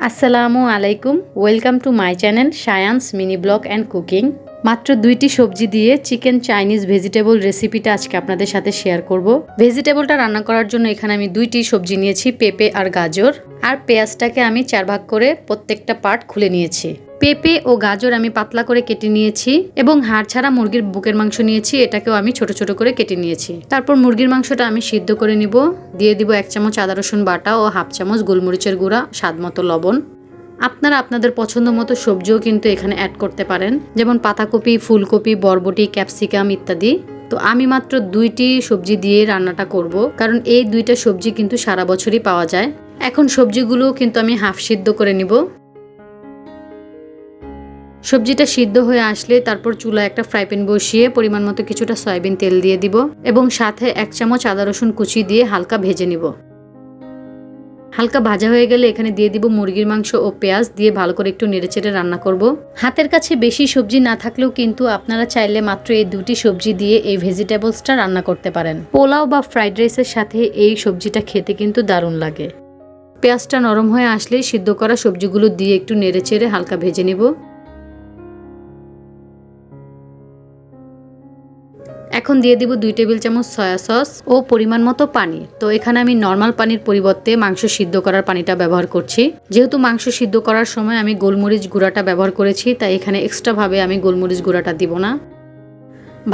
আসসালামু আলাইকুম, welcome to my channel science mini blog and cooking. মাত্র 2টি সবজি দিয়ে চিকেন চাইনিজ ভেজিটেবল রেসিপিটা আজকে আপনাদের সাথে শেয়ার করব। ভেজিটেবলটা রান্না করার জন্য এখানে আমি 2টি সবজি নিয়েছি, পেঁপে আর গাজর। আর পেঁয়াজটাকে আমি 4 ভাগ করে প্রত্যেকটা পার্ট খুলে নিয়েছি। পেঁপে ও গাজর আমি পাতলা করে কেটে নিয়েছি এবং হাড় ছাড়া মুরগির বুকের মাংস নিয়েছি, এটাকেও আমি ছোট ছোট করে কেটে নিয়েছি। তারপর মুরগির মাংসটা আমি সিদ্ধ করে নিব। দিয়ে দিব 1 চামচ আদা রসুন বাটা ও হাফ চামচ গোলমরিচের গুঁড়া, স্বাদ মতো লবণ। আপনারা আপনাদের পছন্দ মতো সবজিও কিন্তু এখানে অ্যাড করতে পারেন, যেমন পাতাকপি, ফুলকপি, বরবটি, ক্যাপসিকাম ইত্যাদি। তো আমি মাত্র 2টি সবজি দিয়ে রান্নাটা করব, কারণ এই 2টা সবজি কিন্তু সারা বছরই পাওয়া যায়। এখন সবজিগুলো কিন্তু আমি হাফ সিদ্ধ করে নিব। সবজিটা সিদ্ধ হয়ে আসলে তারপর চুলায় একটা ফ্রাই প্যান বসিয়ে পরিমাণ মতো কিছুটা সয়াবিন তেল দিয়ে দিব এবং সাথে 1 চামচ আদা রসুন কুচি দিয়ে হালকা ভেজে নিব। হালকা ভাজা হয়ে গেলে এখানে দিয়ে দিব মুরগির মাংস ও পেঁয়াজ দিয়ে ভালো করে একটু নেড়েচেড়ে রান্না করব। হাতের কাছে বেশি সবজি না থাকলেও কিন্তু আপনারা চাইলে মাত্র এই 2টি সবজি দিয়ে এই ভেজিটেবলসটা রান্না করতে পারেন। পোলাও বা ফ্রাইড রাইসের সাথে এই সবজিটা খেতে কিন্তু দারুণ লাগে। পেঁয়াজটা নরম হয়ে আসলে সিদ্ধ করা সবজিগুলো দিয়ে একটু নেড়েচেড়ে হালকা ভেজে নিব। এখন দিয়ে দিব 2 টেবিল চামচ সয়া সস ও পরিমাণ মতো পানি। তো এখানে আমি নর্মাল পানির পরিবর্তে মাংস সিদ্ধ করার পানিটা ব্যবহার করছি। যেহেতু মাংস সিদ্ধ করার সময় আমি গোলমরিচ গুঁড়াটা ব্যবহার করেছি, তাই এখানে এক্সট্রাভাবে আমি গোলমরিচ গুঁড়াটা দিব না।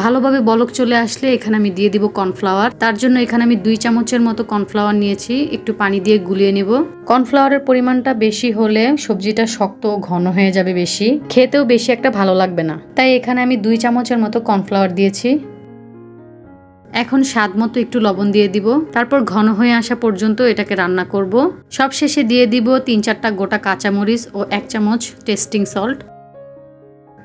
ভালোভাবে বলক চলে আসলে এখানে আমি দিয়ে দিব কর্নফ্লাওয়ার। তার জন্য এখানে আমি 2 চামচের মতো কর্নফ্লাওয়ার নিয়েছি, একটু পানি দিয়ে গুলিয়ে নেব। কর্নফ্লাওয়ারের পরিমাণটা বেশি হলে সবজিটা শক্ত ও ঘন হয়ে যাবে, বেশি খেতেও বেশি একটা ভালো লাগবে না, তাই এখানে আমি 2 চামচের মতো কর্নফ্লাওয়ার দিয়েছি। এখন স্বাদ মতো একটু লবণ দিয়ে দিব। তারপর ঘন হয়ে আসা পর্যন্ত এটাকে রান্না করব। সব শেষে দিয়ে দিব 3-4টা গোটা কাঁচামরিচ ও 1 চামচ টেস্টিং সল্ট।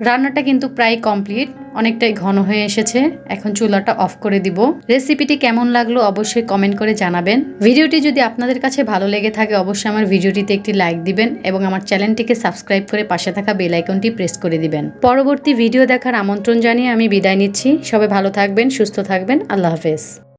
রান্নাটা কিন্তু প্রায় কমপ্লিট, অনেকটাই ঘন হয়ে এসেছে। এখন চুলাটা অফ করে দিব। রেসিপিটি কেমন লাগলো অবশ্যই কমেন্ট করে জানাবেন। ভিডিওটি যদি আপনাদের কাছে ভালো লেগে থাকে অবশ্যই আমার ভিডিওটিতে একটি লাইক দিবেন এবং আমার চ্যানেলটিকে সাবস্ক্রাইব করে পাশে থাকা বেল আইকনটি প্রেস করে দিবেন। পরবর্তী ভিডিও দেখার আমন্ত্রণ জানিয়ে আমি বিদায় নিচ্ছি। সবাই ভালো থাকবেন, সুস্থ থাকবেন। আল্লাহ হাফেজ।